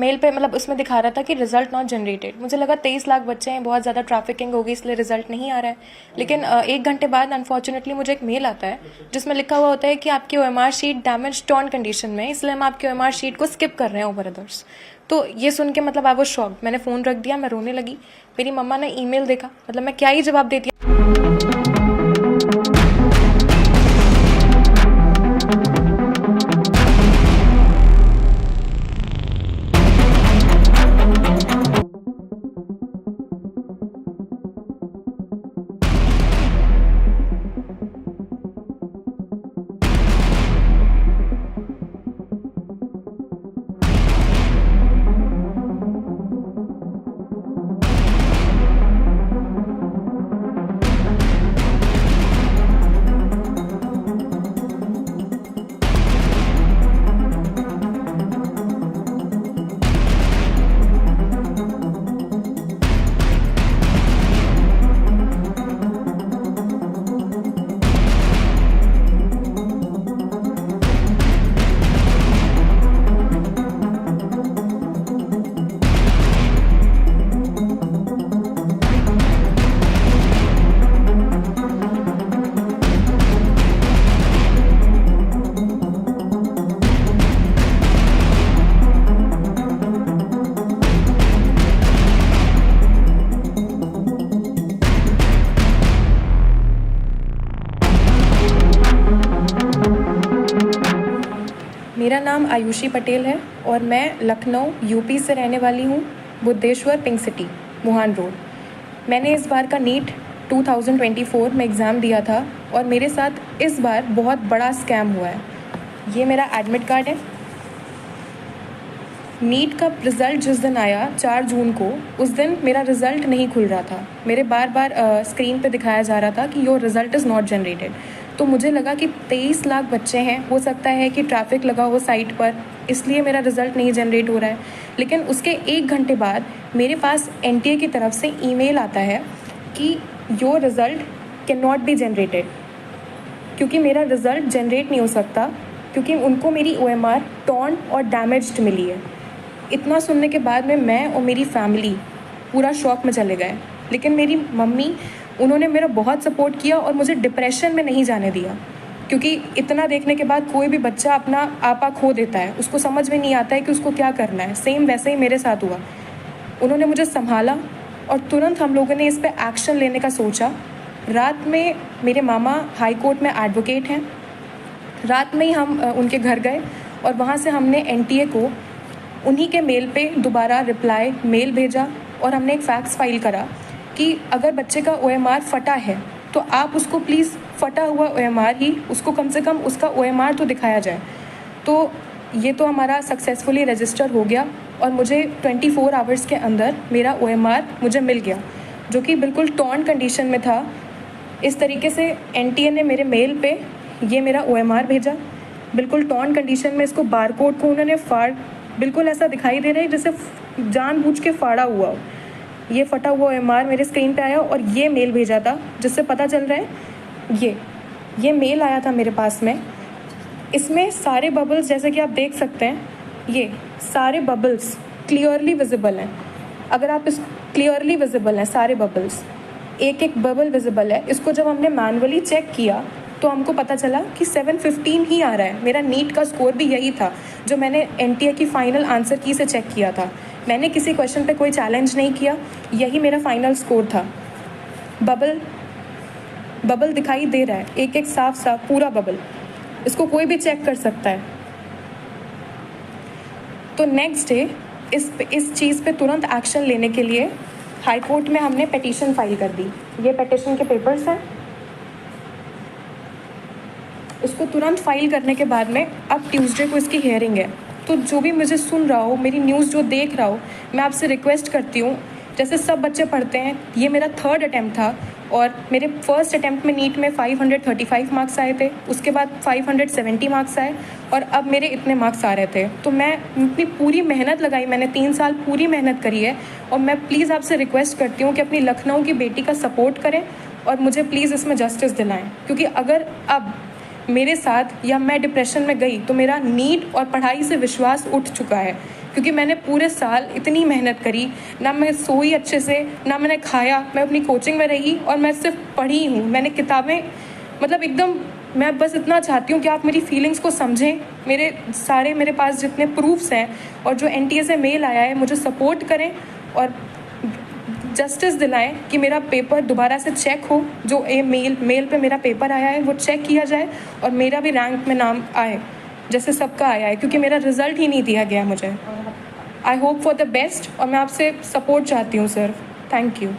Mail पे मतलब उसमें दिखा रहा था कि रिजल्ट नॉट जनरेटेड। मुझे लगा 23 लाख बच्चे हैं, बहुत ज़्यादा ट्रैफिकिंग होगी इसलिए रिजल्ट नहीं आ रहा है। लेकिन 1 घंटे बाद अनफॉर्चुनेटली मुझे एक मेल आता है जिसमें लिखा हुआ होता है कि आपकी OMR sheet damage torn condition में है, इसलिए हम आपकी OMR शीट को स्किप कर रहे हैं ओवर अदर्स। तो ये सुन के मतलब आई वाज शॉक्ड। मैंने फ़ोन रख दिया, मैं रोने लगी। मेरी मम्मा ने ईमेल देखा, मतलब मैं क्या ही जवाब देती। मेरा नाम आयुषी पटेल है और मैं लखनऊ यूपी से रहने वाली हूँ, बुद्धेश्वर पिंक सिटी, मुहान रोड। मैंने इस बार का नीट 2024 में एग्ज़ाम दिया था और मेरे साथ इस बार बहुत बड़ा स्कैम हुआ है। ये मेरा एडमिट कार्ड है। नीट का रिज़ल्ट जिस दिन आया 4 जून को, उस दिन मेरा रिज़ल्ट नहीं खुल रहा था। मेरे बार बार स्क्रीन पे दिखाया जा रहा था कि your result is not generated. तो मुझे लगा कि 23 लाख बच्चे हैं, हो सकता है कि ट्रैफिक लगा हो साइट पर, इसलिए मेरा रिज़ल्ट नहीं जनरेट हो रहा है। लेकिन उसके 1 घंटे बाद मेरे पास NTA की तरफ से ईमेल आता है कि your result can not be generated, क्योंकि मेरा रिज़ल्ट जनरेट नहीं हो सकता क्योंकि उनको मेरी OMR टॉर्न और डैमेज्ड मिली है। इतना सुनने के बाद में मैं और मेरी फैमिली पूरा शॉक में चले गए। लेकिन मेरी मम्मी, उन्होंने मेरा बहुत सपोर्ट किया और मुझे डिप्रेशन में नहीं जाने दिया, क्योंकि इतना देखने के बाद कोई भी बच्चा अपना आपा खो देता है, उसको समझ में नहीं आता है कि उसको क्या करना है। सेम वैसे ही मेरे साथ हुआ। उन्होंने मुझे संभाला और तुरंत हम लोगों ने इस पर एक्शन लेने का सोचा। रात में मेरे मामा हाई कोर्ट में एडवोकेट हैं, रात में ही हम उनके घर गए और वहाँ से हमने NTA को उन्हीं के मेल पे दोबारा रिप्लाई मेल भेजा और हमने एक फैक्स फाइल करा कि अगर बच्चे का OMR फटा है तो आप उसको प्लीज़ फटा हुआ OMR ही, उसको कम से कम उसका OMR तो दिखाया जाए। तो ये तो हमारा सक्सेसफुली रजिस्टर हो गया और मुझे 24 आवर्स के अंदर मेरा OMR मुझे मिल गया, जो कि बिल्कुल टॉर्न कंडीशन में था। इस तरीके से NTA ने मेरे मेल पे ये मेरा OMR भेजा, बिल्कुल टॉर्न कंडीशन में। इसको बारकोड को उन्होंने बिल्कुल ऐसा दिखाई दे रहा है जैसे जानबूझ के फाड़ा हुआ हो। ये फटा हुआ OMR मेरे स्क्रीन पे आया और ये मेल भेजा था जिससे पता चल रहा है ये मेल आया था मेरे पास में। इसमें सारे बबल्स, जैसे कि आप देख सकते हैं, ये सारे बबल्स क्लियरली विजिबल हैं। अगर आप इस क्लियरली विजिबल हैं सारे बबल्स, एक एक बबल विजिबल है। इसको जब हमने मैनुअली चेक किया तो हमको पता चला कि 715 ही आ रहा है। मेरा नीट का स्कोर भी यही था जो मैंने NTA की फ़ाइनल आंसर की से चेक किया था। मैंने किसी क्वेश्चन पे कोई चैलेंज नहीं किया, यही मेरा फाइनल स्कोर था। बबल दिखाई दे रहा है, एक एक साफ साफ पूरा बबल, इसको कोई भी चेक कर सकता है। तो नेक्स्ट डे इस चीज़ पे तुरंत एक्शन लेने के लिए हाई कोर्ट में हमने पिटीशन फाइल कर दी। ये पिटीशन के पेपर्स हैं। इसको तुरंत फाइल करने के बाद में अब ट्यूसडे को इसकी हियरिंग है। तो जो भी मुझे सुन रहा हो, मेरी न्यूज़ जो देख रहा हो, मैं आपसे रिक्वेस्ट करती हूँ, जैसे सब बच्चे पढ़ते हैं, ये मेरा 3rd अटैम्प्ट था और मेरे फर्स्ट अटैम्प्ट में नीट में 535 मार्क्स आए थे, उसके बाद 570 मार्क्स आए और अब मेरे इतने मार्क्स आ रहे थे। तो मैं अपनी पूरी मेहनत लगाई, मैंने 3 साल पूरी मेहनत करी है और मैं प्लीज़ आपसे रिक्वेस्ट करती हूँ कि अपनी लखनऊ की बेटी का सपोर्ट करें और मुझे प्लीज़ इसमें जस्टिस दिलाएं, क्योंकि अगर अब मेरे साथ या मैं डिप्रेशन में गई तो मेरा नीट और पढ़ाई से विश्वास उठ चुका है। क्योंकि मैंने पूरे साल इतनी मेहनत करी, ना मैं सोई अच्छे से, ना मैंने खाया, मैं अपनी कोचिंग में रही और मैं सिर्फ पढ़ी हूँ। मैंने किताबें मतलब एकदम, मैं बस इतना चाहती हूँ कि आप मेरी फीलिंग्स को समझें। मेरे पास जितने प्रूफ्स हैं और जो NTA से मेल आया है, मुझे सपोर्ट करें और जस्टिस दिलाएं कि मेरा पेपर दोबारा से चेक हो। जो मेल पे मेरा पेपर आया है वो चेक किया जाए और मेरा भी रैंक में नाम आए जैसे सबका आया है, क्योंकि मेरा रिजल्ट ही नहीं दिया गया मुझे। I hope for the best और मैं आपसे सपोर्ट चाहती हूँ सर। Thank you.